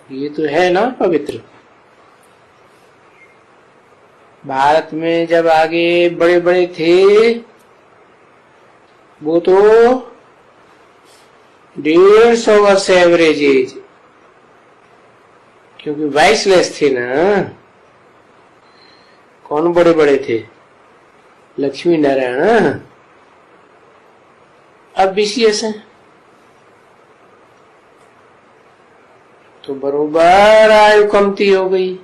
ये तो है ना पवित्र। भारत में जब आगे बड़े बड़े थे वो तो 150 वर्ष एवरेज एज, क्योंकि वाइसलेस थे ना। कौन बड़े बड़े थे? लक्ष्मी नारायण। अब बीसीएस है तो बरोबर आयु कमती हो गई।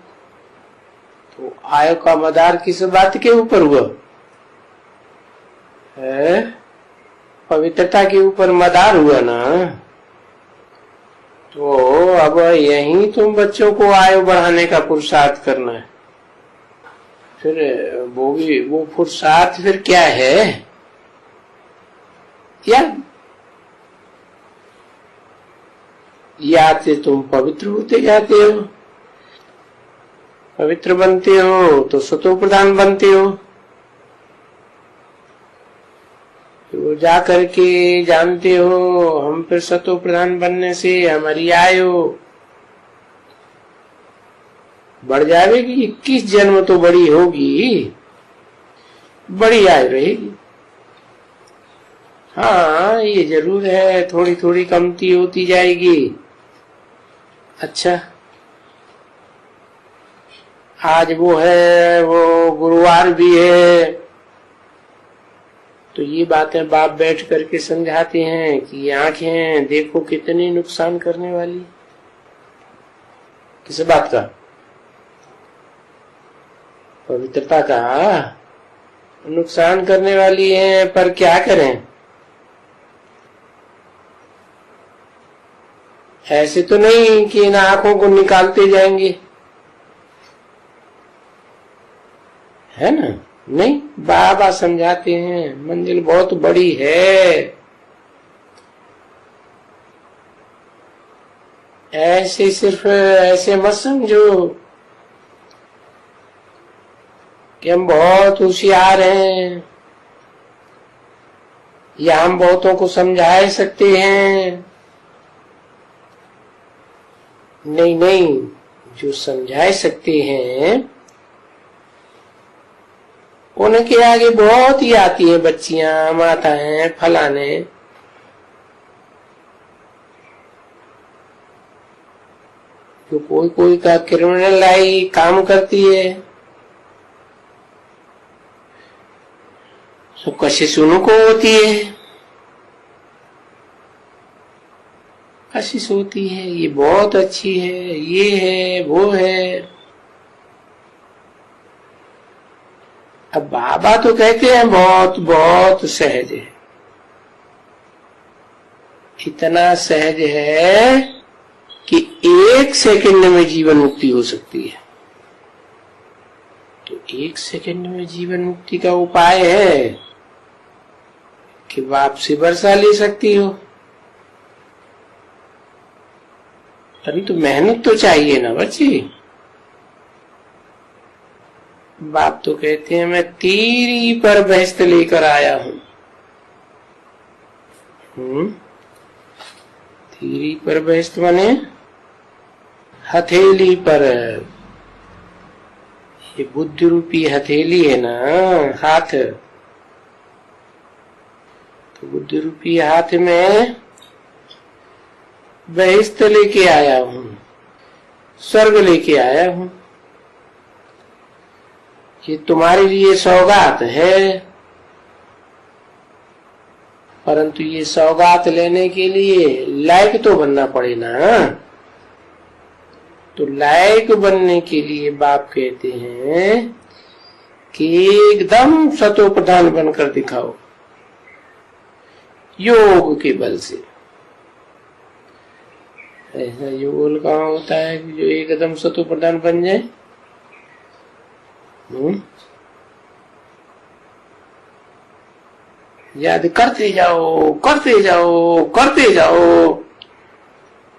तो आयु का मदार किस बात के ऊपर हुआ है? पवित्रता के ऊपर मदार हुआ ना। तो अब यही तुम बच्चों को आयु बढ़ाने का पुरुषार्थ करना है। फिर वो पुरुषार्थ फिर क्या है? या से तुम पवित्र होते जाते हो, पवित्र बनते हो तो सतो प्रधान बनते हो। तो जा करके जानते हो हम फिर सतो प्रधान बनने से हमारी आयु बढ़ जाएगी। 21 जन्म तो बड़ी होगी, बड़ी आयु रहेगी। हाँ ये जरूर है, थोड़ी थोड़ी कमती होती जाएगी। अच्छा, आज वो है, वो गुरुवार भी है, तो ये बातें बाप बैठ करके समझाते हैं कि ये आंखें देखो कितनी नुकसान करने वाली। किस बात का? पवित्रता का नुकसान करने वाली है। पर क्या करें? ऐसे तो नहीं कि इन आंखों को निकालते जाएंगे, है ना? नहीं, बाबा समझाते हैं मंजिल बहुत बड़ी है। ऐसे सिर्फ ऐसे मत समझो कि हम बहुत होशियार हैं या हम बहुतों को समझा सकते हैं। नहीं नहीं, जो समझा सकते हैं उनके आगे बहुत ही आती है बच्चियां, माताएं, फलाने। जो कोई कोई का क्रिमिनल लाई काम करती है, तो कशिशुओं को होती है, कशिश होती है। ये बहुत अच्छी है, ये है, वो है। अब बाबा तो कहते हैं बहुत बहुत सहज है। इतना सहज है कि 1 सेकंड में जीवन मुक्ति हो सकती है। तो 1 सेकंड में जीवन मुक्ति का उपाय है कि बाप से वर्षा ले सकती हो। अरे तो मेहनत तो चाहिए ना बच्ची। बाप तो कहते हैं मैं तीरी पर बहस्त लेकर आया हूं। तीरी पर बहस्त माने हथेली पर। ये बुद्धि रूपी हथेली है ना, हाथ। तो बुद्धि रूपी हाथ में बहिस्त लेके आया हूं, स्वर्ग लेके आया हूं। ये तुम्हारे लिए सौगात है, परंतु ये सौगात लेने के लिए लायक तो बनना पड़े ना। तो लायक बनने के लिए बाप कहते हैं कि एकदम सतो प्रधान बनकर दिखाओ योग के बल से। ऐसा योग कहाँ होता है कि जो एकदम सतो प्रधान बन जाए? याद करते जाओ, करते जाओ, करते जाओ।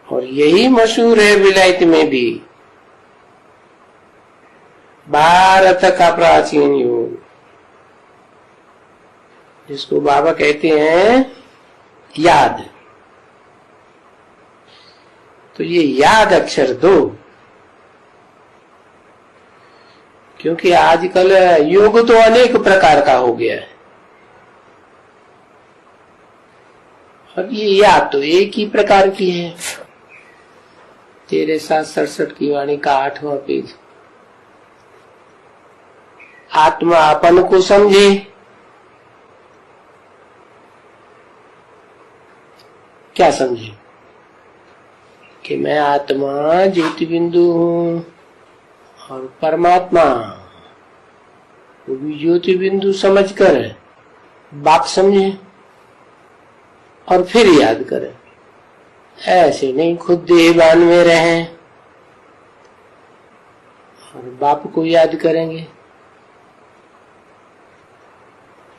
और यही मशहूर है विलायत में भी, भारत का प्राचीन योग, जिसको बाबा कहते हैं याद। तो ये याद अक्षर दो, क्योंकि आजकल योग तो अनेक प्रकार का हो गया है और ये याद तो एक ही प्रकार की है। तेरे साथ 67 की वाणी का 8वां पेज। आत्मा अपन को समझे, क्या समझे कि मैं आत्मा ज्योति बिंदु हूं और परमात्मा वो भी ज्योति बिंदु समझकर बात समझे और फिर याद करें। ऐसे नहीं खुद देहभान में रहें और बाप को याद करेंगे,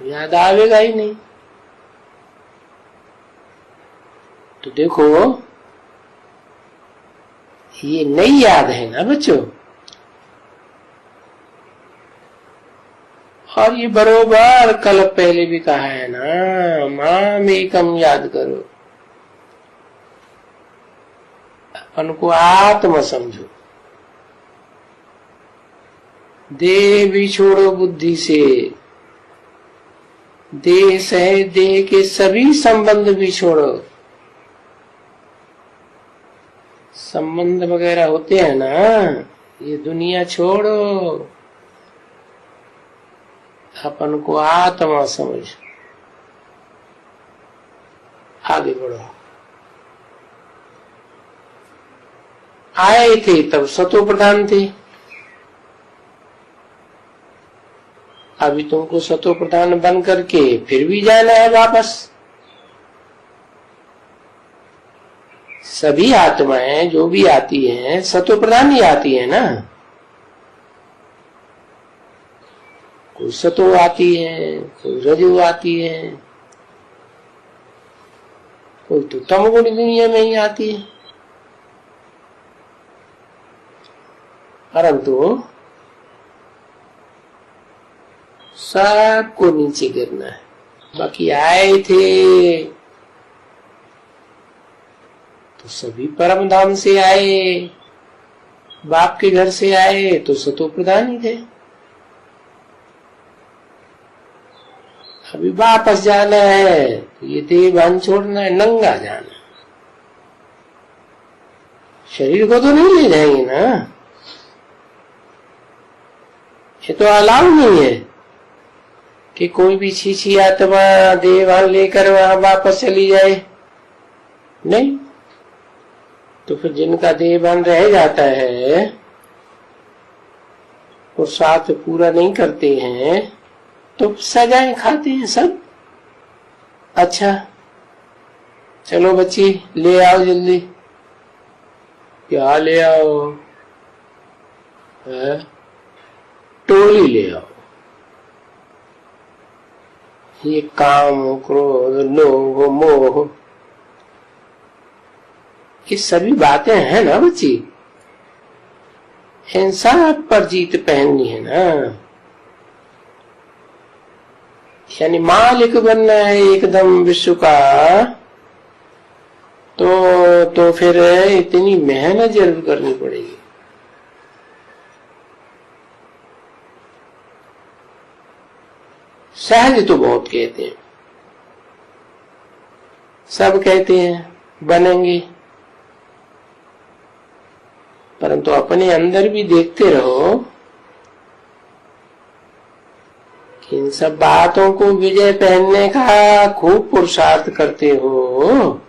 याद आवेगा ही नहीं। तो देखो ये नई याद है ना बच्चों, और ये बरोबर कल पहले भी कहा है ना, माम एकम याद करो, अपन को आत्मा समझो, देह भी छोड़ो बुद्धि से, देह सह देह के सभी संबंध भी छोड़ो। संबंध वगैरह होते हैं ना, ये दुनिया छोड़ो, अपन को आत्मा समझ आगे बढ़ो। आए थे तब सतो प्रधान थे, अभी तुमको सतो प्रधान बन करके फिर भी जाना है वापस। सभी आत्माएं जो भी आती हैं सतो प्रधान ही आती है ना, कोई सतो आती है, कोई रजो आती है, कोई तो तमगुण दुनिया में ही आती है। परंतु सबको नीचे गिरना है। बाकी आए थे तो सभी परम धाम से आए, बाप के घर से आए तो सतो प्रधान ही थे। अभी वापस जाना है, ये देह भान छोड़ना है, नंगा जाना। शरीर को तो नहीं ले जाएंगे ना, ये तो अलाउ नहीं है कि कोई भी छीछी आत्मा देह भान लेकर वहां वापस चली जाए। नहीं, तो फिर जिनका देह भान रह जाता है और साथ पूरा नहीं करते हैं तो सजाएं खाते हैं सब। अच्छा चलो बच्ची ले आओ जल्दी। क्या ले आओ? है? टोली ले आओ। ये काम क्रोध लोभ मोह ये सभी बातें हैं ना बच्ची, इन सब पर जीत पहननी है ना। यानी मालिक बनना है एकदम विश्व का, तो फिर इतनी मेहनत जरूर करनी पड़ेगी। सहज तो बहुत कहते हैं, सब कहते हैं बनेंगे, परंतु अपने अंदर भी देखते रहो कि इन सब बातों को विजय पहनने का खूब पुरुषार्थ करते हो।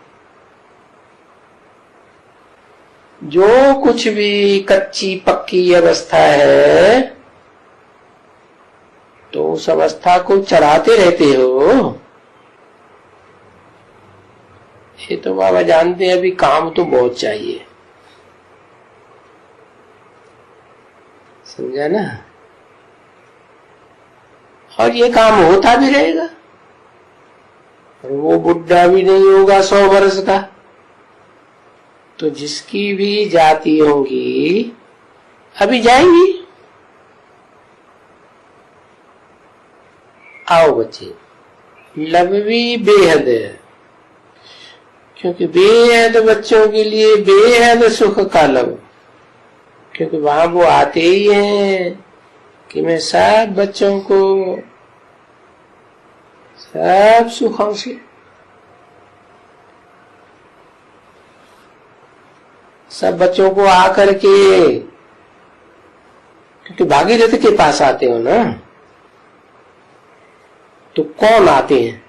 जो कुछ भी कच्ची पक्की अवस्था है तो उस अवस्था को चढ़ाते रहते हो। ये तो बाबा जानते हैं, अभी काम तो बहुत चाहिए, समझा ना। और ये काम होता भी रहेगा, और वो बुढ़ा भी नहीं होगा 100 वर्ष का। तो जिसकी भी जाति होंगी अभी जाएंगी। आओ बच्चे, लव भी बेहद है, क्योंकि बेहद बच्चों के लिए बेहद सुख का लव, क्योंकि वहां वो आते ही हैं कि मैं सब बच्चों को सब सुखों से, सब बच्चों को आकर के, क्योंकि भागीरथ के पास आते हो ना, तो कौन आते हैं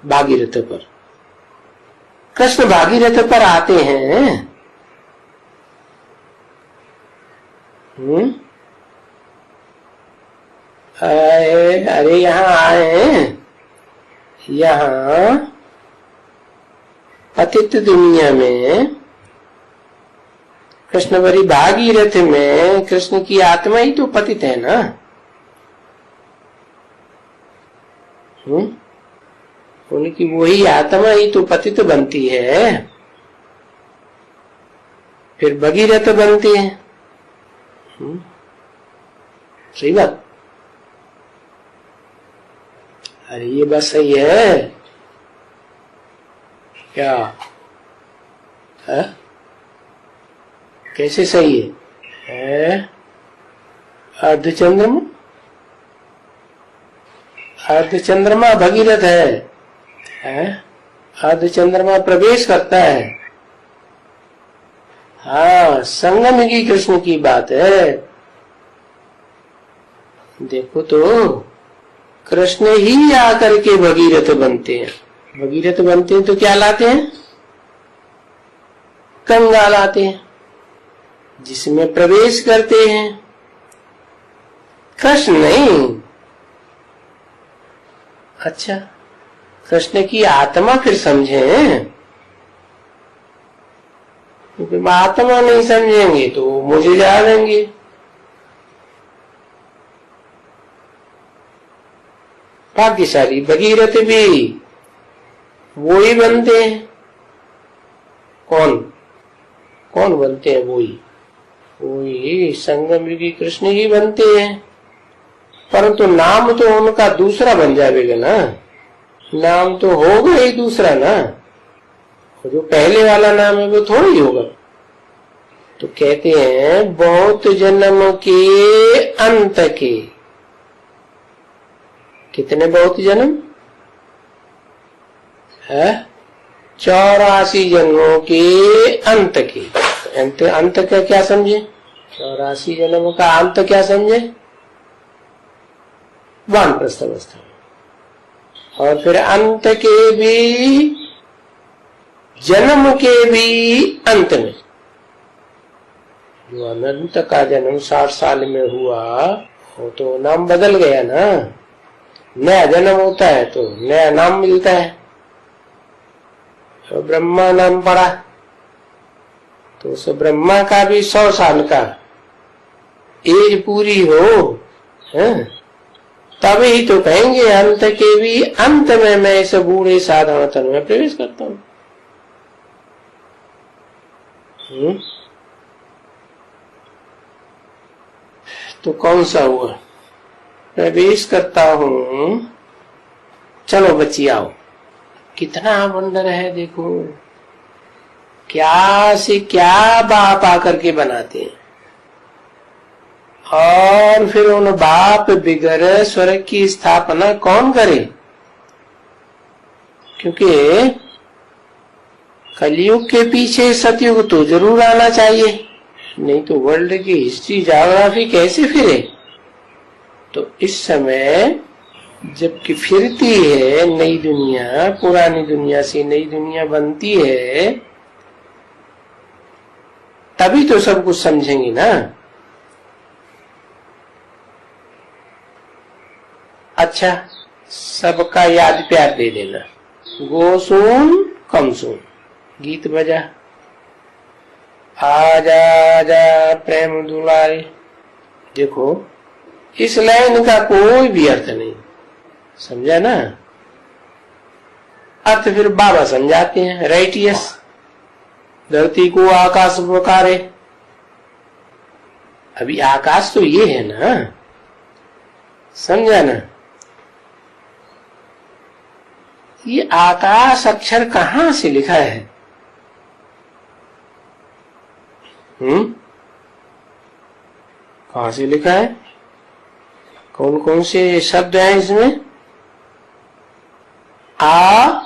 भागीरथ पर? कृष्ण भागीरथ पर आते हैं। अरे यहाँ आए हैं, यहाँ पतित दुनिया में कृष्ण भरी भागीरथ में कृष्ण की आत्मा ही तो पतित है ना। उनकी वही आत्मा ही तो पतित बनती है, फिर भगीरथ बनती है। सही बात। अरे ये बात सही है क्या है? कैसे सही है? अर्धचंद्रमा, अर्धचंद्रमा भगीरथ है? अर्धचंद्रमा प्रवेश करता है। हाँ, संगम की कृष्ण की बात है। देखो तो कृष्ण ही आकर के भगीरथ बनते हैं। भगीरथ बनते हैं तो क्या लाते हैं? गंगा लाते हैं, जिसमें प्रवेश करते हैं। कृष्ण नहीं। अच्छा, कृष्ण की आत्मा फिर समझे, क्योंकि आत्मा नहीं समझेंगे तो मुझे जा देंगे। भाग्यशाली भगीरथ भी वो ही बनते हैं। कौन कौन बनते हैं? वही संगम युगी कृष्ण ही बनते हैं। परंतु नाम तो उनका दूसरा बन जाएगा ना, नाम तो होगा ही दूसरा ना, जो पहले वाला नाम है वो थोड़ा ही होगा। तो कहते हैं बहुत जन्म के अंत के। कितने बहुत जन्म है? 84 जन्मों के अंत के। अंत का क्या समझे? 84 जन्मों का अंत क्या समझे? वानप्रस्थ अवस्था। और फिर अंत के भी, जन्म के भी अंत में, जो अनंत का जन्म 60 साल में हुआ, वो तो नाम बदल गया ना। नया जन्म होता है तो नया नाम मिलता है। तो ब्रह्मा नाम पड़ा, तो उस ब्रह्मा का भी 100 साल का एज पूरी हो, है? तभी तो कहेंगे अंत के भी अंत में मैं इस बूढ़े साधारण तन में प्रवेश करता हूं। तो कौन सा हुआ? प्रवेश करता हूं। चलो बच्ची आओ। कितना वंडर है, देखो क्या से क्या बाप आकर के बनाते हैं, और फिर उन बाप बिगर स्वर्ग की स्थापना कौन करे? क्योंकि कलयुग के पीछे सतयुग तो जरूर आना चाहिए, नहीं तो वर्ल्ड की हिस्ट्री ज्योग्राफी कैसे फिरे? तो इस समय जबकि फिरती है नई दुनिया, पुरानी दुनिया से नई दुनिया बनती है, तभी तो सब कुछ समझेंगे ना। अच्छा, सबका याद प्यार दे देना। गो सुन कम सुन, गीत बजा। आजा आजा प्रेम दुलारे। देखो इस लाइन का कोई भी अर्थ नहीं, समझा ना? अर्थ फिर बाबा समझाते हैं। राइटियस धरती को आकाश पुकारे। अभी आकाश तो ये है ना, समझा ना? ये आकाश अक्षर कहां से लिखा है? कहां से लिखा है? कौन कौन से शब्द हैं इसमें? आकाश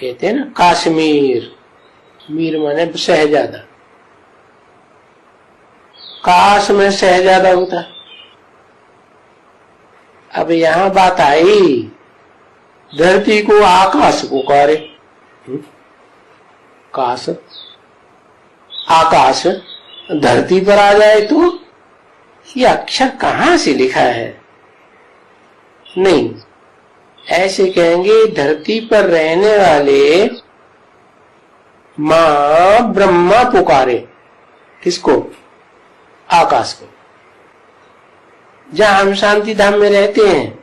कहते हैं ना, काश्मीर, मीर माने शहजादा, काश में शहजादा होता। अब यहां बात आई, धरती को आकाश पुकारे। काश आकाश धरती पर आ जाए तो ये अक्षर कहां से लिखा है? नहीं, ऐसे कहेंगे धरती पर रहने वाले मां ब्रह्मा पुकारे। किसको? आकाश को। जहां हम शांति धाम में रहते हैं,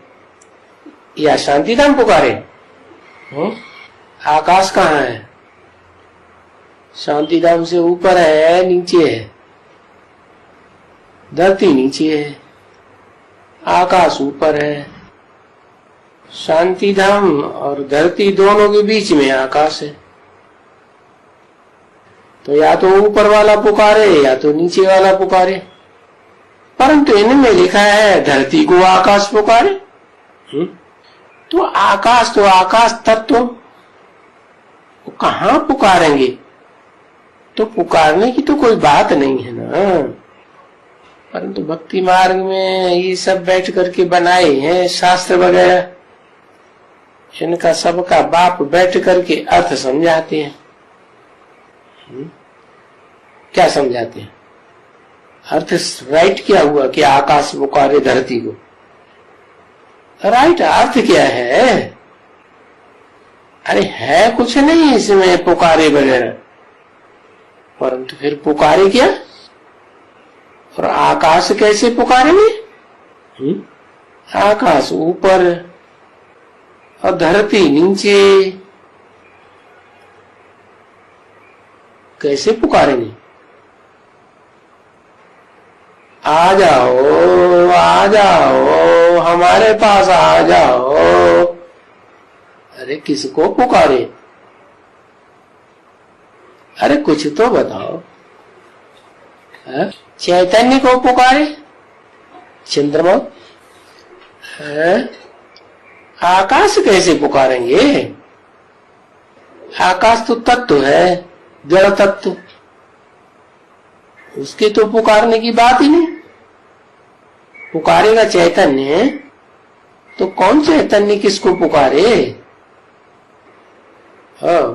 या शांति धाम पुकारे? आकाश कहाँ है? शांति धाम से ऊपर है, नीचे है? धरती नीचे है, आकाश ऊपर है। शांति धाम और धरती दोनों के बीच में आकाश है। तो या तो ऊपर वाला पुकारे या तो नीचे वाला पुकारे, परंतु इनमें लिखा है धरती को आकाश पुकारे। तो आकाश तत्व तो कहाँ पुकारेंगे? तो पुकारने की तो कोई बात नहीं है ना। परंतु भक्ति मार्ग में ये सब बैठ करके बनाए हैं शास्त्र वगैरह, इनका सबका बाप बैठ करके अर्थ समझाते हैं। क्या समझाते हैं? अर्थ राइट क्या हुआ कि आकाश पुकारे धरती को? राइट अर्थ क्या है? अरे है कुछ नहीं इसमें पुकारे वगैरह, परंतु फिर पुकारे क्या? और आकाश कैसे पुकारेंगे? आकाश ऊपर और धरती नीचे, कैसे पुकारेंगे? आ जाओ, आ जाओ, हमारे पास आ जाओ। अरे किसको पुकारे? अरे कुछ तो बताओ। चैतन्य को पुकारे? चंद्रमा? आकाश कैसे पुकारेंगे? आकाश तो तत्व है, जड़ तत्व, उसके तो पुकारने की बात ही नहीं। पुकारेगा चैतन्य, तो कौन चैतन्य किसको पुकारे?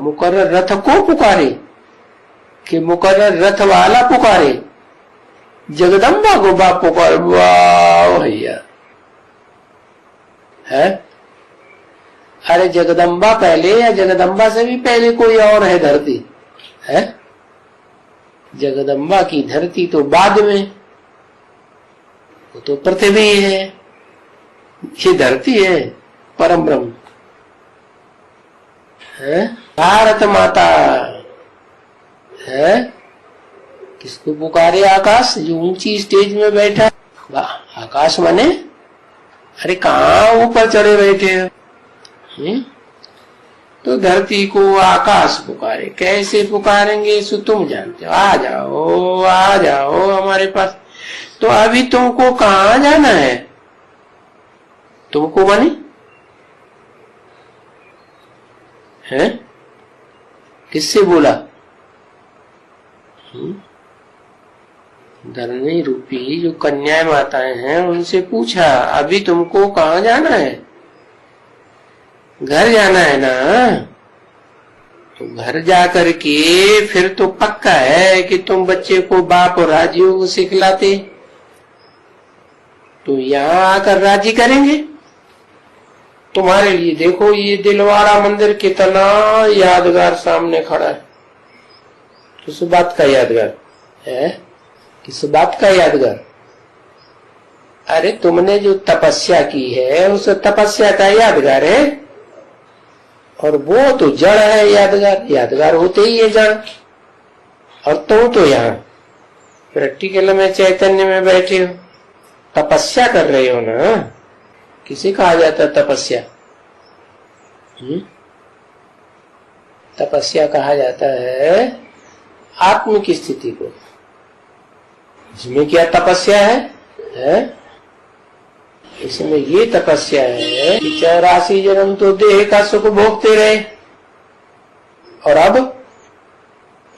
मुकर्रर रथ को पुकारे कि मुकर्रर रथ वाला पुकारे? जगदम्बा को बाप पुकारे? वाह भैया, है? अरे जगदम्बा पहले या जगदम्बा से भी पहले कोई और है धरती? है? जगदम्बा की धरती तो बाद में, वो तो पृथ्वी है, ये धरती है परम ब्रह्म है। भारत माता है। किसको पुकारे? आकाश, जो ऊंची स्टेज में बैठा। आकाश माने अरे कहाँ ऊपर चढ़े बैठे हो? तो धरती को आकाश पुकारे। कैसे पुकारेंगे सो तुम जानते हो। आ जाओ, आ जाओ हमारे पास। तो अभी तुमको कहाँ जाना है? तुमको माने है? किससे बोला? धरनी रूपी जो कन्या माताएं हैं उनसे पूछा, अभी तुमको कहाँ जाना है? घर जाना है ना? तो घर जाकर के फिर तो पक्का है कि तुम बच्चे को बाप और राजियों को सिखलाते, तो यहाँ आकर राजी करेंगे। तुम्हारे लिए देखो ये दिलवाड़ा मंदिर कितना यादगार सामने खड़ा है। किस बात का यादगार है? किस बात का यादगार? अरे तुमने जो तपस्या की है उस तपस्या का यादगार है, और वो तो जड़ है यादगार। यादगार होते ही है जड़। और तुम तो यहाँ प्रैक्टिकल में चैतन्य में बैठे हो, तपस्या कर रहे हो ना। किसे कहा जाता है तपस्या? तपस्या कहा जाता है आत्म की स्थिति को। इसमें क्या तपस्या है? इसमें ये तपस्या है कि 84 जन्म तो देह का सुख भोगते रहे, और अब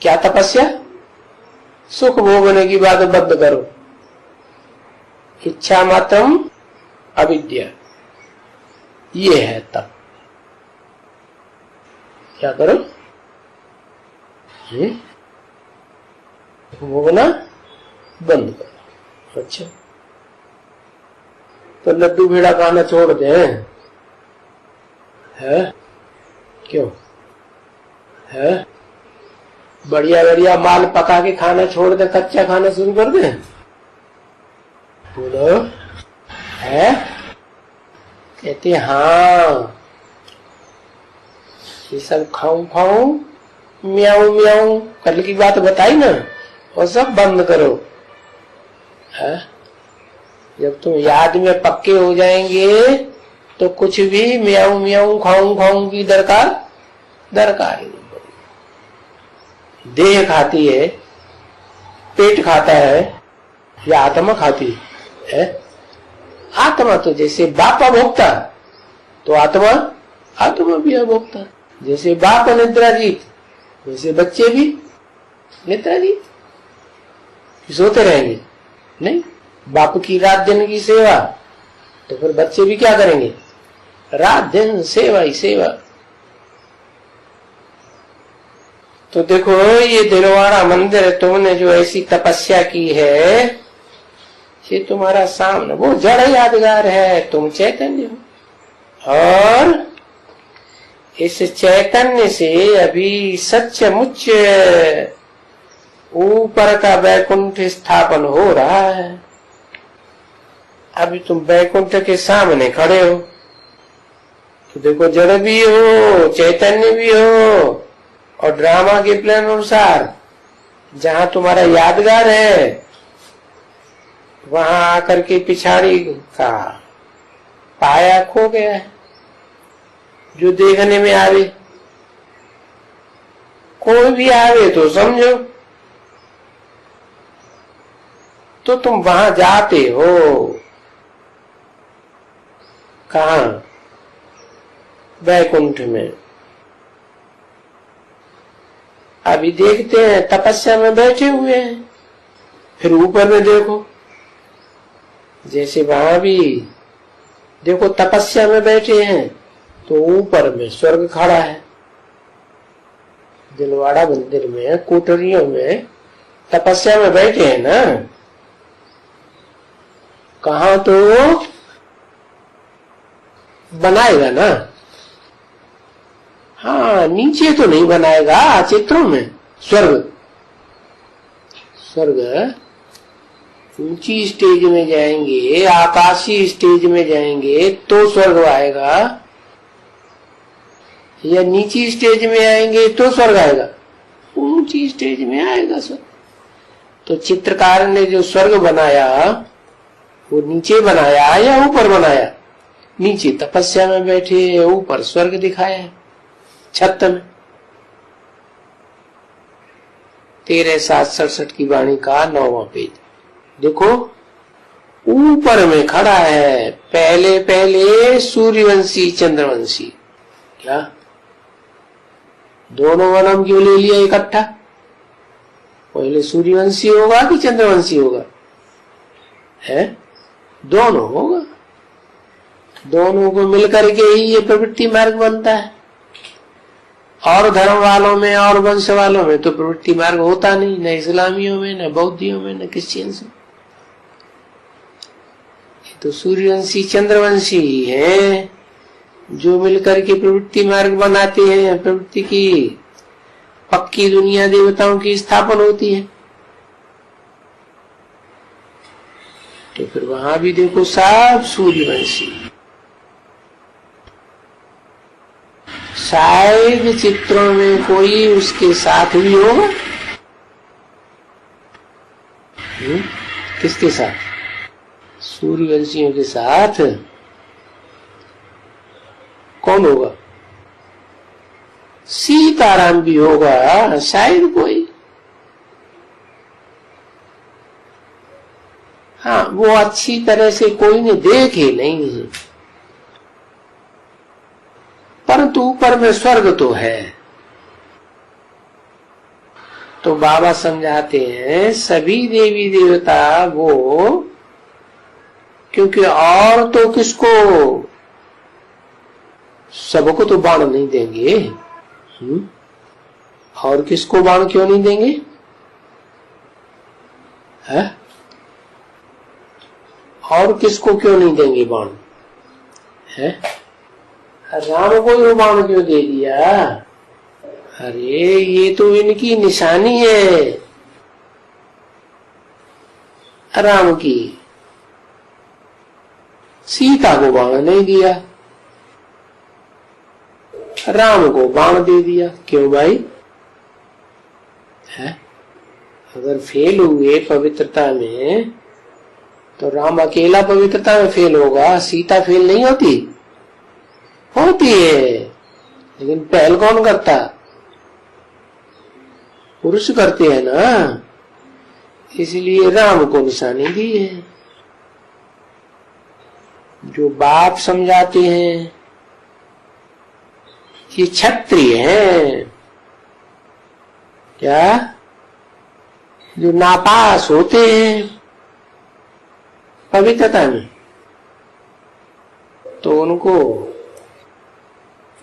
क्या तपस्या? सुख भोगने की बात बंद करो। इच्छा मात्रम अविद्या, ये है तप। क्या करो? भोगना बंद करो। अच्छा, तो लड्डू भेड़ा खाना छोड़ दे है? क्यों है? बढ़िया बढ़िया माल पका के खाना छोड़ दे, कच्चा खाना शुरू कर दे? बोलो है? कहते हाँ, ये सब खाऊं खाऊं म्याऊं म्याऊं कल की बात बताई ना, वो सब बंद करो। है? जब तुम याद में पक्के हो जाएंगे तो कुछ भी म्याऊं म्याऊं खाऊं खाऊं की दरकार ही नहीं पड़ेगी। देह खाती है, पेट खाता है, या आत्मा खाती है? आत्मा तो जैसे बाप अभोक्ता, तो आत्मा भी अभोक्ता। जैसे बाप निद्राजीत, वैसे बच्चे भी निद्राजीत, सोते रहेंगे नहीं। बाप की रात दिन की सेवा, तो फिर बच्चे भी क्या करेंगे? रात दिन सेवा ही सेवा। तो देखो, ये दिलवाड़ा मंदिर तुमने जो ऐसी तपस्या की है, ये तुम्हारा सामने वो जड़ यादगार है, तुम चैतन्य हो। और इस चैतन्य से अभी सचमुच ऊपर का वैकुंठ स्थापन हो रहा है। अभी तुम वैकुंठ के सामने खड़े हो, तो देखो जड़ भी हो, चैतन्य भी हो, और ड्रामा के प्लान अनुसार जहां तुम्हारा यादगार है, वहां आकर के पिछाड़ी का पाया खो गया है। जो देखने में आवे, कोई भी आवे तो समझो तो तुम वहां जाते हो। कहां? वैकुंठ में। अभी देखते हैं, तपस्या में बैठे हुए हैं। फिर ऊपर में देखो, जैसे वहां भी देखो तपस्या में बैठे हैं, तो ऊपर में स्वर्ग खड़ा है। दिलवाड़ा मंदिर में कोठरियों में तपस्या में बैठे हैं ना। कहा तो बनाएगा ना। हाँ, नीचे तो नहीं बनाएगा, चित्रों में स्वर्ग ऊंची स्टेज में जाएंगे, आकाशीय स्टेज में जाएंगे तो स्वर्ग आएगा, या नीची स्टेज में आएंगे तो स्वर्ग आएगा? ऊंची स्टेज में आएगा स्वर्ग। तो चित्रकार ने जो स्वर्ग बनाया, वो नीचे बनाया या ऊपर बनाया? नीचे तपस्या में बैठे, ऊपर स्वर्ग दिखाया छत में। 13:7-67 की वाणी का 9वां पेज देखो। ऊपर में खड़ा है पहले सूर्यवंशी चंद्रवंशी। क्या दोनों का नाम क्यों ले लिया इकट्ठा? पहले सूर्यवंशी होगा कि चंद्रवंशी होगा? है, दोनों होगा। दोनों को मिलकर के ही ये प्रवृत्ति मार्ग बनता है। और धर्म वालों में और वंश वालों में तो प्रवृत्ति मार्ग होता नहीं, न इस्लामियों में, न बौद्धियों में, न क्रिश्चियंस में। तो सूर्यवंशी चंद्रवंशी है जो मिलकर के प्रवृत्ति मार्ग बनाते हैं। प्रवृत्ति की पक्की दुनिया देवताओं की स्थापना होती है। तो फिर वहां भी देखो सब सूर्यवंशी। शायद चित्रों में कोई उसके साथ भी होगा। किसके साथ? सूर्यवंशियों के साथ। कौन होगा? सीताराम भी होगा शायद कोई। हाँ, वो अच्छी तरह से कोई ने देखे नहीं है, परंतु ऊपर में स्वर्ग तो है। तो बाबा समझाते हैं सभी देवी देवता वो, क्योंकि और तो किसको, सबको तो बाण नहीं देंगे। और किसको बाण क्यों नहीं देंगे? है? और किसको क्यों नहीं देंगे बाण? है? राम को ये बाण क्यों दे दिया? अरे ये तो इनकी निशानी है, राम की। सीता को बाण नहीं दिया, राम को बाण दे दिया। क्यों भाई? है? अगर फेल हुए पवित्रता में तो राम अकेला पवित्रता में फेल होगा, सीता फेल नहीं होती? होती है, लेकिन पहल कौन करता? पुरुष करते हैं ना, इसलिए राम को निशानी दी है। जो बाप समझाते हैं ये क्षत्रिय हैं, क्या? जो नापास होते हैं पवित्रता में, तो उनको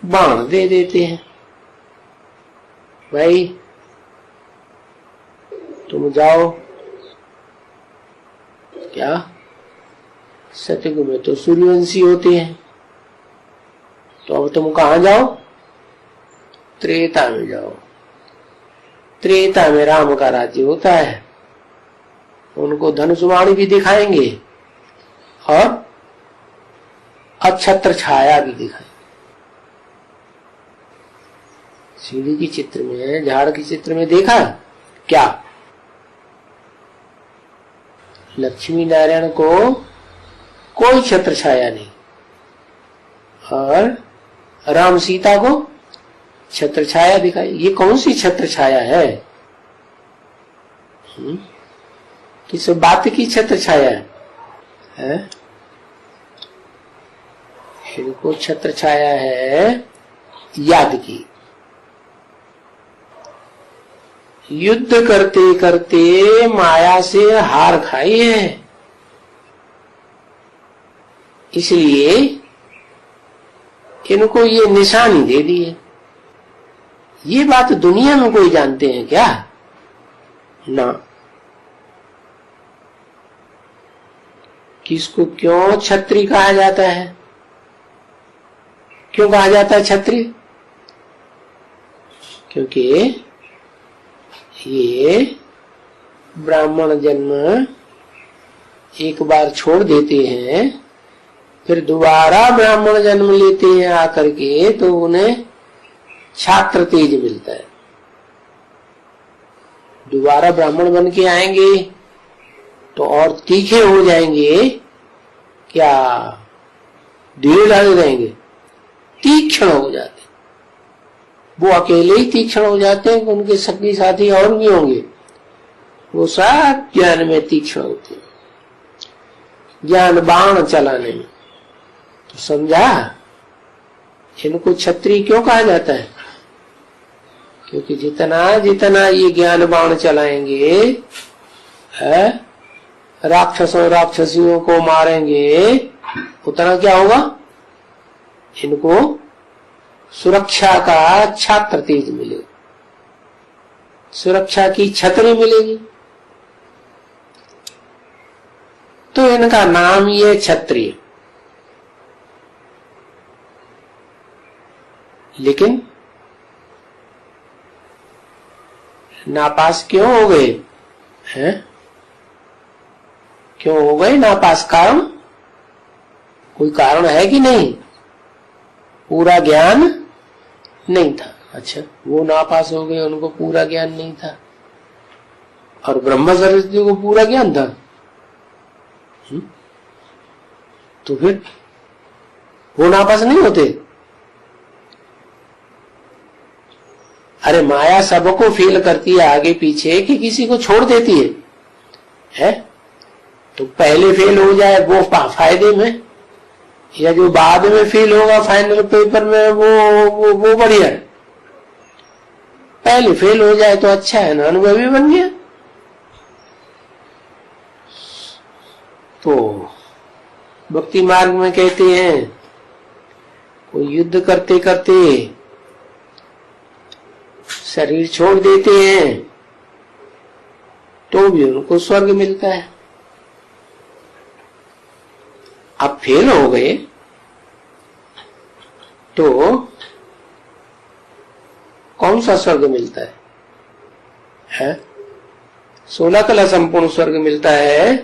बाण दे देते हैं। भाई तुम जाओ, क्या सतयुग में तो सूर्यवंशी होते हैं, तो अब तुम कहां जाओ? त्रेता में जाओ। त्रेता में राम का राज्य होता है, उनको धनुष बाण भी दिखाएंगे और अक्षत्र छाया भी दिखाएंगे। सीढ़ी की चित्र में, झाड़ की चित्र में देखा क्या? लक्ष्मी नारायण को कोई छत्र छाया नहीं, और राम सीता को छत्र छाया दिखाई। ये कौन सी छत्र छाया है? किस बात की छत्र छाया है? इनको छत्र छाया है याद की। युद्ध करते करते माया से हार खाई है, इसलिए इनको ये निशानी दे दी है। ये बात दुनिया में कोई जानते हैं क्या? ना। किसको क्यों छत्री कहा जाता है? क्यों कहा जाता है छत्री? क्योंकि ये ब्राह्मण जन्म एक बार छोड़ देते हैं, फिर दोबारा ब्राह्मण जन्म लेते हैं आकर के, तो उन्हें छात्र तेज मिलता है। दोबारा ब्राह्मण बन के आएंगे तो और तीखे हो जाएंगे, क्या धीरे धारे रहेंगे? तीक्ष्ण हो जाते। वो अकेले ही तीक्ष्ण हो जाते हैं, उनके सभी साथी और भी होंगे, वो सब ज्ञान में तीक्ष्ण होते हैं, ज्ञान बाण चलाने में। तो समझा इनको क्षत्रिय क्यों कहा जाता है? क्योंकि जितना जितना ये ज्ञान बाण चलाएंगे, राक्षसों राक्षसियों को मारेंगे, उतना क्या होगा? इनको सुरक्षा का छात्र तेज मिलेगा, सुरक्षा की छतरी मिलेगी। तो इनका नाम ये क्षत्रिय। लेकिन नापास क्यों हो गए हैं? क्यों हो गए नापास? कारण कोई कारण है कि नहीं? पूरा ज्ञान नहीं था। अच्छा, वो नापास हो गए, उनको पूरा ज्ञान नहीं था, और ब्रह्मा सरस्वती को पूरा ज्ञान था। तो फिर वो नापास नहीं होते? अरे माया सबको फेल करती है आगे पीछे, कि किसी को छोड़ देती है? तो पहले फेल हो जाए वो फायदे में, या जो बाद में फेल होगा फाइनल पेपर में वो बढ़िया है। पहले फेल हो जाए तो अच्छा है ना, अनुभवी बन गया। तो भक्ति मार्ग में कहते हैं कोई युद्ध करते करते शरीर छोड़ देते हैं तो भी उनको स्वर्ग मिलता है। अब फेल हो गए तो कौन सा स्वर्ग मिलता है? 16 कला संपूर्ण स्वर्ग मिलता है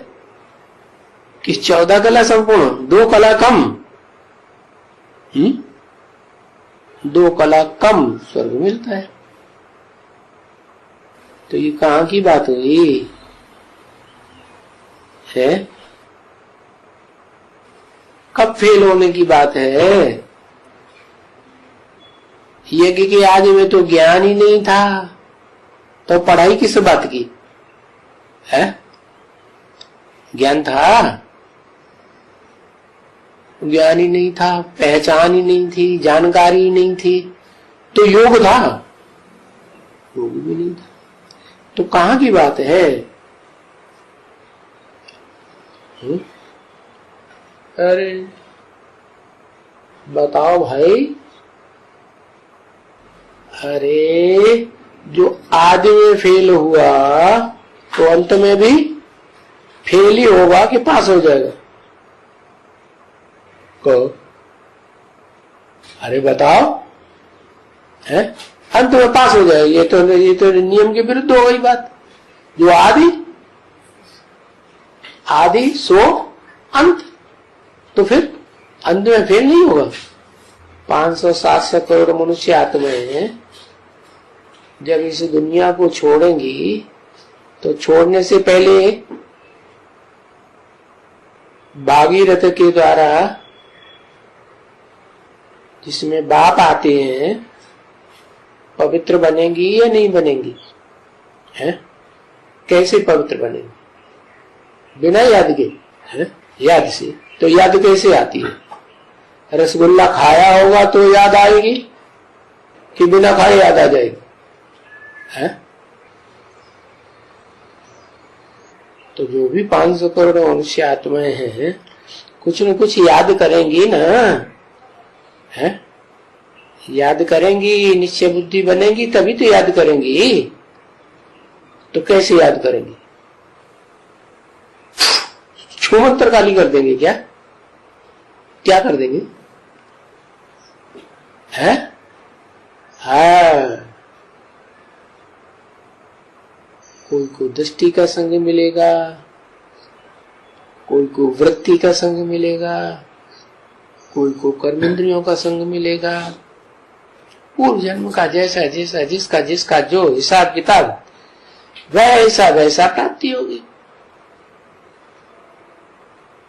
कि 14 कला संपूर्ण? 2 कला कम, 2 कला कम स्वर्ग मिलता है। तो ये कहां की बात हुई है? कब फेल होने की बात है? यज्ञ के आदि में तो ज्ञान ही नहीं था, तो पढ़ाई किस बात की है? ज्ञान था? ज्ञान ही नहीं था, पहचान ही नहीं थी, जानकारी ही नहीं थी, तो योग था? योग भी नहीं था, तो कहां की बात है? अरे बताओ भाई। अरे जो आदि में फेल हुआ तो अंत में भी फेल ही होगा कि पास हो जाएगा? को अरे बताओ, है अंत में पास हो जाएगा? ये तो नियम के विरुद्ध हो गई बात। जो आदि सो अंत, तो फिर अंत में फेल नहीं होगा। 500-700 करोड़ मनुष्य आत्माएं जब इस दुनिया को छोड़ेंगी तो छोड़ने से पहले भागीरथ के द्वारा जिसमें बाप आते हैं पवित्र बनेंगी या नहीं बनेंगी? है कैसे पवित्र बनेंगी? बिना याद के? है याद से। तो याद कैसे आती है? रसगुल्ला खाया होगा तो याद आएगी कि बिना खाए याद आ जाएगी? है तो जो भी 500 करोड़ मनुष्य आत्माएं हैं कुछ न कुछ याद करेंगी ना, है याद करेंगी, निश्चय बुद्धि बनेगी तभी तो याद करेंगी। तो कैसे याद करेंगी? छूमंत्र काली कर देंगे क्या? क्या कर देंगे? है हाँ, कोई को दृष्टि का संग मिलेगा, कोई को वृत्ति का संग मिलेगा, कोई को कर्मेंद्रियों का संग मिलेगा। पूर्व जन्म का जैसा जैसा जिसका जो हिसाब किताब वैसा वैसा प्राप्ति होगी।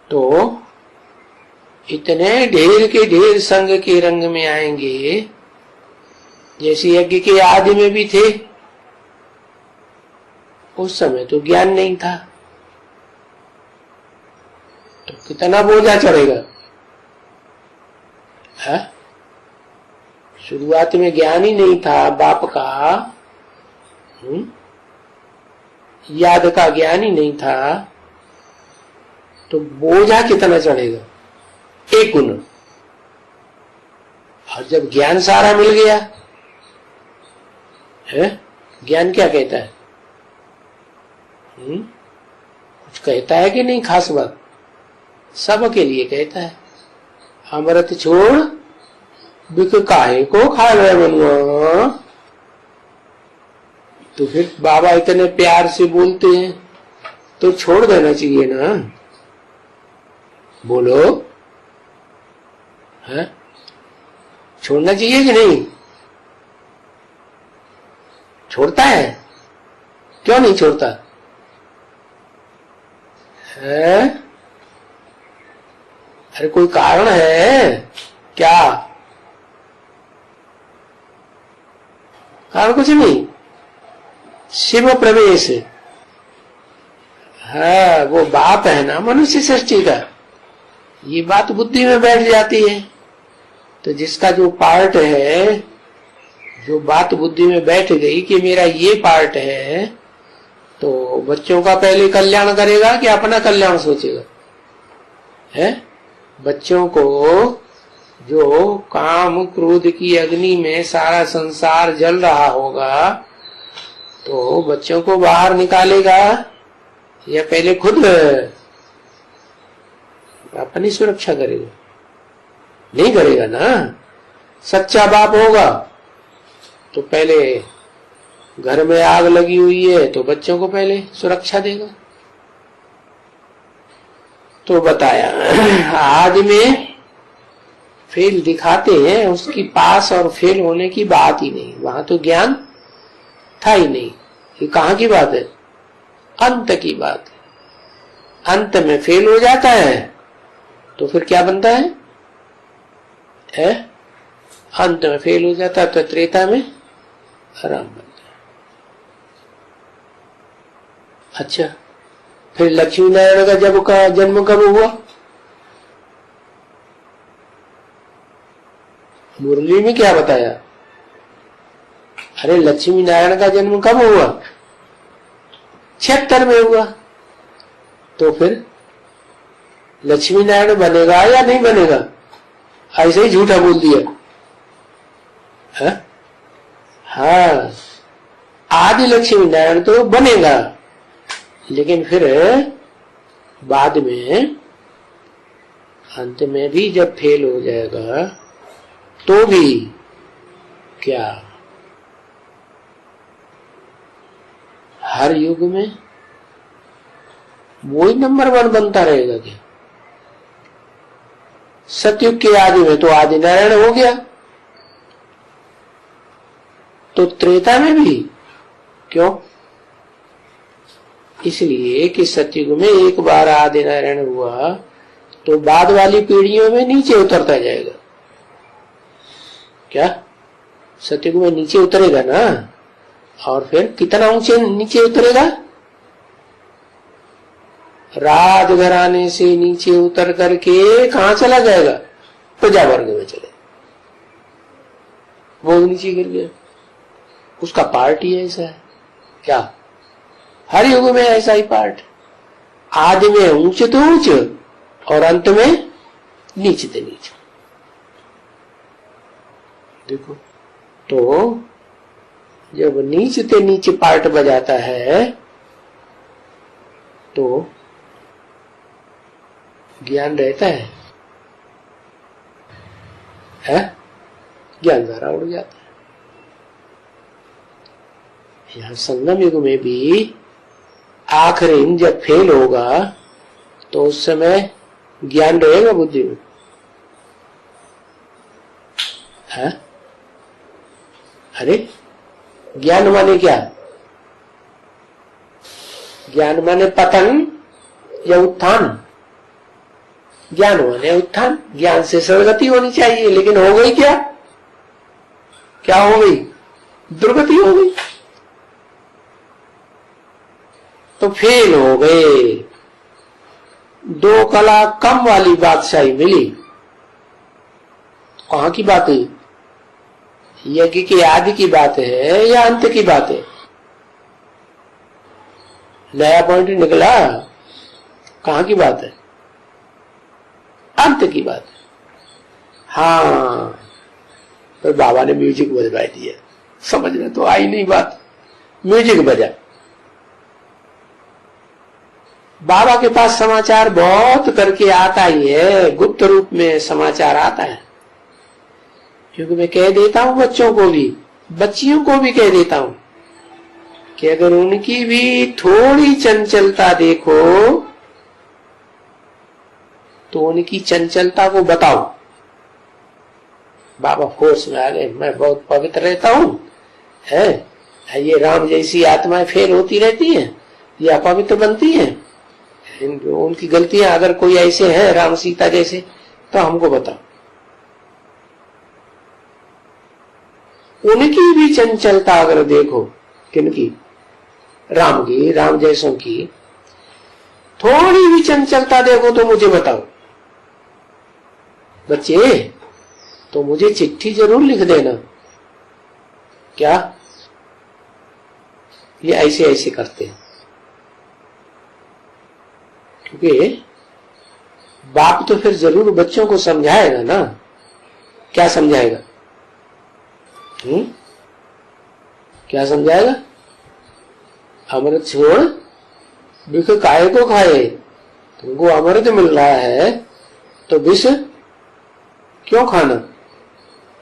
तो इतने ढेर के ढेर संग के रंग में आएंगे जैसे यज्ञ के आदि में भी थे। उस समय तो ज्ञान नहीं था, तो कितना बोझा चढ़ेगा? है शुरुआत में ज्ञान ही नहीं था बाप का, याद का ज्ञान ही नहीं था, तो बोझा कितना चढ़ेगा? 1 गुना। और जब ज्ञान सारा मिल गया है, ज्ञान क्या कहता है? कुछ कहता है कि नहीं? खास बात सबके लिए कहता है। अमृत छोड़ बिक काहे को खा रहे मनुआ। तो फिर बाबा इतने प्यार से बोलते हैं तो छोड़ देना चाहिए ना। बोलो, है छोड़ना चाहिए कि नहीं? छोड़ता है? क्यों नहीं छोड़ता है? अरे कोई कारण है क्या? कारण कुछ नहीं, शिव प्रवेश हाँ, वो बाप है ना मनुष्य सृष्टि का, ये बात बुद्धि में बैठ जाती है। तो जिसका जो पार्ट है, जो बात बुद्धि में बैठ गई कि मेरा ये पार्ट है, तो बच्चों का पहले कल्याण करेगा कि अपना कल्याण सोचेगा? है बच्चों को जो काम क्रोध की अग्नि में सारा संसार जल रहा होगा, तो बच्चों को बाहर निकालेगा या पहले खुद अपनी सुरक्षा करेगा? नहीं करेगा ना। सच्चा बाप होगा तो पहले घर में आग लगी हुई है तो बच्चों को पहले सुरक्षा देगा। तो बताया आज में फेल दिखाते हैं, उसकी पास और फेल होने की बात ही नहीं, वहां तो ज्ञान था ही नहीं। ये कहाँ की बात है? अंत की बात है। अंत में फेल हो जाता है तो फिर क्या बनता है? अंत में फेल हो जाता है तो त्रेता में राम बनता है। अच्छा, फिर लक्ष्मी नारायण का जन्म कब हुआ? मुरली में क्या बताया? अरे लक्ष्मी नारायण का जन्म कब हुआ? 76 में हुआ। तो फिर लक्ष्मी नारायण बनेगा या नहीं बनेगा? ऐसे ही झूठा बोल दिया है? हाँ, आदि लक्ष्मी नारायण तो बनेगा, लेकिन फिर बाद में अंत में भी जब फेल हो जाएगा तो भी क्या हर युग में वही नंबर 1 बनता रहेगा क्या? सतयुग के आदि में तो आदि नारायण हो गया, तो त्रेता में भी क्यों? इसलिए कि सतयुग में एक बार आदि नारायण हुआ तो बाद वाली पीढ़ियों में नीचे उतरता जाएगा। क्या सतयुग में नीचे उतरेगा ना? और फिर कितना ऊंचे नीचे उतरेगा? राजघराने से नीचे उतर करके कहां चला जाएगा? प्रजा वर्ग में चले। वो नीचे गिर गया, उसका पार्ट ही ऐसा है। क्या हर युग में ऐसा ही पार्ट? आदि में ऊंचे तो ऊंचे और अंत में नीचे से नीचे। देखो, तो जब नीचे से नीचे पार्ट बजाता है तो ज्ञान रहता है? ज्ञान सारा उड़ जाता है। यहां संगम युग में भी आखिरी जब फेल होगा तो उस समय ज्ञान रहेगा बुद्धि में? है? अरे ज्ञान माने क्या? ज्ञान माने पतन या उत्थान? ज्ञान माने उत्थान, ज्ञान से सदगति होनी चाहिए, लेकिन हो गई क्या? क्या हो गई? दुर्गति हो गई। तो फेल हो गए। 2 कला कम वाली बादशाही मिली। कहां की बात है? यज्ञ की आदि की बात है या अंत की बात है? नया पॉइंट निकला। कहां की बात है? अंत की बात है। हाँ, तो बाबा ने म्यूजिक बजवा दिया। समझ में तो आई नहीं बात। म्यूजिक बजा। बाबा के पास समाचार बहुत करके आता ही है, गुप्त रूप में समाचार आता है। क्योंकि मैं कह देता हूं बच्चों को भी, बच्चियों को भी कह देता हूं कि अगर उनकी भी थोड़ी चंचलता देखो तो उनकी चंचलता को बताओ। बाबा फोर्स में आ गए, मैं बहुत पवित्र रहता हूं, है ये राम जैसी आत्माएं फेल होती रहती हैं, ये अपवित्र बनती हैं, उनकी गलतियां अगर कोई ऐसे हैं राम सीता जैसे, तो हमको बताओ। उनकी भी चंचलता अगर देखो, किनकी? राम की, राम जैसों की, थोड़ी भी चंचलता देखो तो मुझे बताओ। बच्चे तो मुझे चिट्ठी जरूर लिख देना। क्या? ये ऐसे ऐसे करते हैं, क्योंकि बाप तो फिर जरूर बच्चों को समझाएगा ना। क्या समझाएगा? क्या समझाएगा? अमृत छोड़ विष काहे को खाए, तुमको अमृत मिल रहा है तो विष क्यों खाना।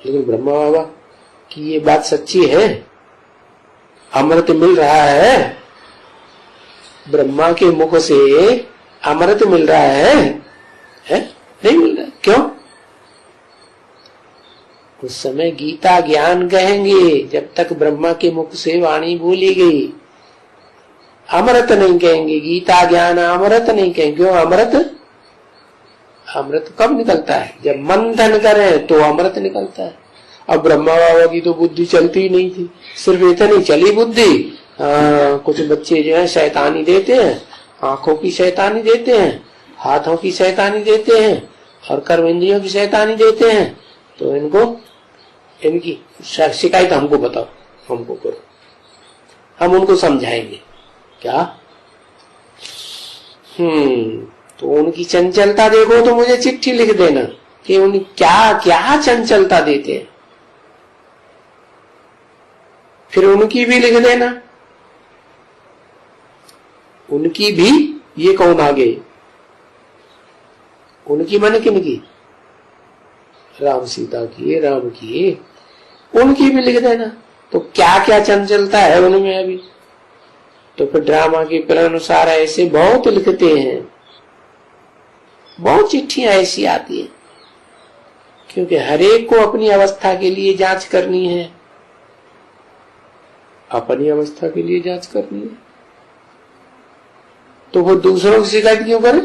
लेकिन ब्रह्मा बाबा की ये बात सच्ची है? अमृत मिल रहा है, ब्रह्मा के मुख से अमृत मिल रहा है? नहीं मिल रहा। क्यों? उस समय गीता ज्ञान कहेंगे, जब तक ब्रह्मा के मुख से वाणी बोली गई। अमृत नहीं कहेंगे, गीता ज्ञान अमृत नहीं कहेंगे। क्यों अमृत? अमृत कब निकलता है? जब मंथन करें तो अमृत निकलता है। अब ब्रह्मा बाबा की तो बुद्धि चलती ही नहीं थी, सिर्फ इतनी चली बुद्धि। कुछ बच्चे जो है शैतानी देते हैं, आंखों की शैतानी देते हैं, हाथों की शैतानी देते हैं और कर्मेंद्रियों की शैतानी देते हैं। तो इनकी शिकायत हमको बताओ, हमको करो, हम उनको समझाएंगे। क्या? तो उनकी चंचलता देखो तो मुझे चिट्ठी लिख देना कि उन क्या क्या चंचलता देते हैं, फिर उनकी भी लिख देना। उनकी भी, ये कौन आ गए? उनकी माने किनकी? राम सीता की, राम की, उनकी भी लिख देना। तो क्या क्या चंचलता है उनमें अभी। तो फिर ड्रामा के अनुसार ऐसे बहुत लिखते हैं, बहुत चिट्ठियां ऐसी आती है, क्योंकि हरेक को अपनी अवस्था के लिए जांच करनी है। अपनी अवस्था के लिए जांच करनी है तो वो दूसरों की शिकायत क्यों करे?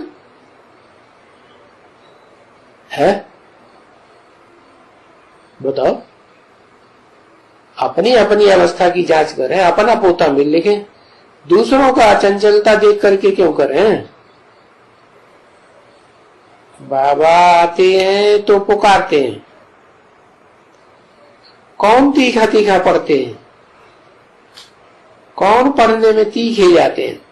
है बताओ। अपनी अपनी अवस्था की जांच करें, अपना पोता मिल लिखे, दूसरों का चंचलता देख करके क्यों करें। बाबा आते हैं तो पुकारते हैं, कौन तीखा तीखा पढ़ते हैं, कौन पढ़ने में तीखे जाते हैं।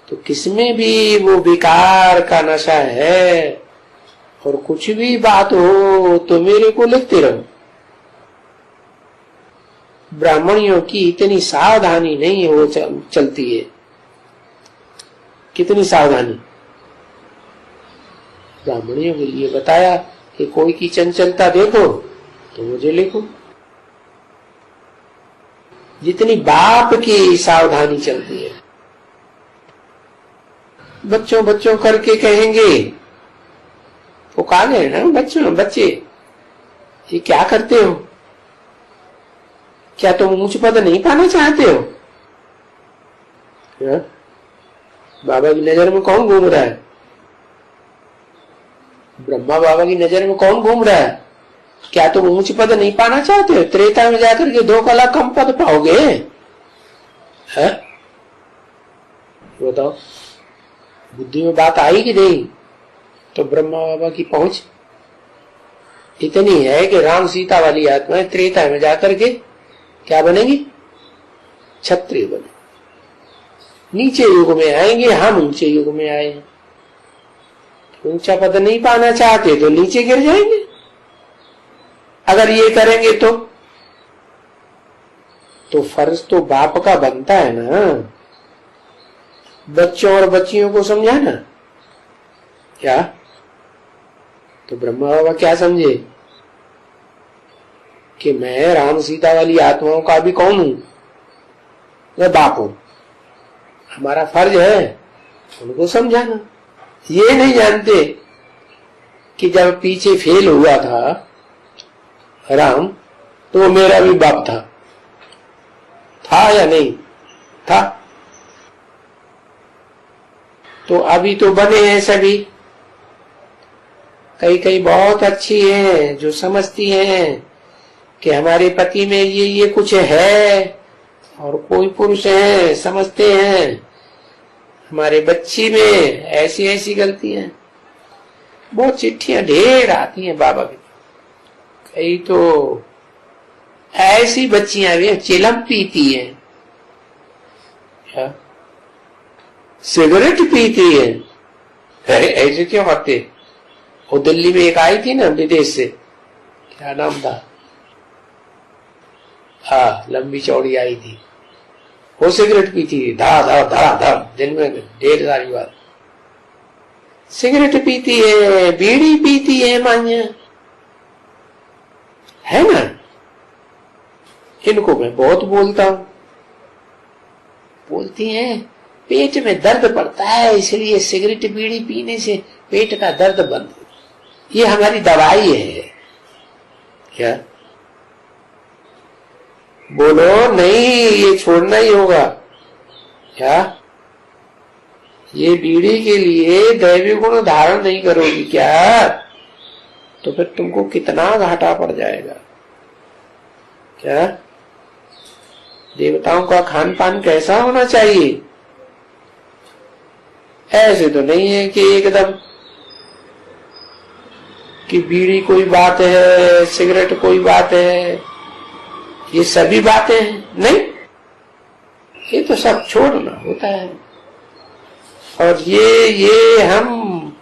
तो किसमें भी वो विकार का नशा है, और कुछ भी बात हो तो मेरे को लिखते रहो। ब्राह्मणियों की इतनी सावधानी नहीं हो चलती है। कितनी सावधानी ब्राह्मणियों के लिए बताया कि कोई की चंचलता देखो तो मुझे लिखो। जितनी बाप की सावधानी चलती है। बच्चों बच्चों करके कहेंगे, वो कहा गए ना बच्चों, बच्चे ये क्या करते हो, क्या तुम ऊंच पद नहीं पाना चाहते हो? या? बाबा की नजर में कौन घूम रहा है? ब्रह्मा बाबा की नजर में कौन घूम रहा है? क्या तुम ऊंच पद नहीं पाना चाहते हो? त्रेता में जाकर के 2 कला कम पद पाओगे। है बताओ, बुद्धि में बात आई कि नहीं? तो ब्रह्मा बाबा की पहुंच इतनी है कि राम सीता वाली आत्माएं त्रेता में जाकर के क्या बनेंगी? क्षत्रिय बने। नीचे युग में आएंगे, हम ऊंचे युग में आए हैं। ऊंचा पद नहीं पाना चाहते तो नीचे गिर जाएंगे। अगर ये करेंगे तो फर्ज तो बाप का बनता है ना, बच्चों और बच्चियों को समझाना। क्या? तो ब्रह्मा बाबा क्या समझे कि मैं राम सीता वाली आत्माओं का भी कौन हूं? मैं बाप हूं। हमारा फर्ज है उनको समझाना। ये नहीं जानते कि जब पीछे फेल हुआ था राम तो वो मेरा भी बाप था या नहीं था? तो अभी तो बने हैं सभी। कई बहुत अच्छी हैं जो समझती हैं कि हमारे पति में ये कुछ है, और कोई पुरुष है समझते हैं हमारे बच्ची में ऐसी ऐसी गलतियां, बहुत चिट्ठियां ढेर आती हैं बाबा की। कई तो ऐसी बच्चियां भी चिलम पीती हैं, सिगरेट पीती है। ऐसे क्यों होते? वो दिल्ली में एक आई थी ना विदेश से, क्या नाम था, हाँ लंबी चौड़ी आई थी, वो सिगरेट पीती थी, धा धा धा धा दिन में ढेर सारी बार सिगरेट पीती है, बीड़ी पीती है मान्या, है ना। इनको मैं बहुत बोलता हूं, बोलती हैं पेट में दर्द पड़ता है इसलिए सिगरेट बीड़ी पीने से पेट का दर्द बंद, ये हमारी दवाई है क्या? बोलो नहीं, ये छोड़ना ही होगा क्या? ये बीड़ी के लिए दैवी गुण धारण नहीं करोगी क्या, तो फिर तुमको कितना घाटा पड़ जाएगा क्या? देवताओं का खान पान कैसा होना चाहिए? ऐसे तो नहीं है कि एकदम कि बीड़ी कोई बात है, सिगरेट कोई बात है, ये सभी बातें हैं, नहीं, ये तो सब छोड़ना होता है। और ये हम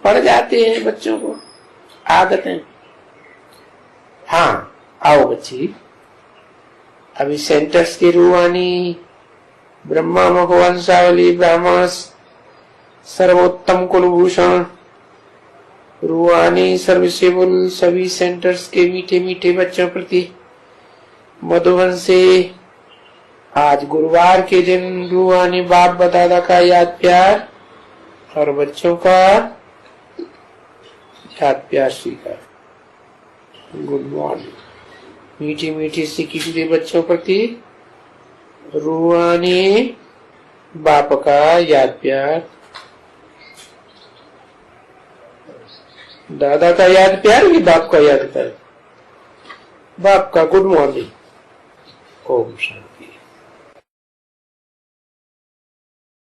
पढ़ जाते हैं बच्चों को आदतें। हाँ आओ बच्ची, अभी सेंटर्स की रूहानी ब्रह्मा मुखवंशावली ब्राह्मण सर्वोत्तम कुलभूषण रूहानी सर्विसेबल सभी सेंटर्स के मीठे मीठे बच्चों प्रति मधुबन से आज गुरुवार के दिन रूहानी बाप दादा का याद प्यार और बच्चों का याद प्यार स्वीकार। Good morning. मीठी मीठी सी किसी बच्चों प्रति रूहानी बाप का याद प्यार, दादा का याद प्यार कि बाप का याद प्यार? बाप का गुड मॉर्निंग। ओम शांति।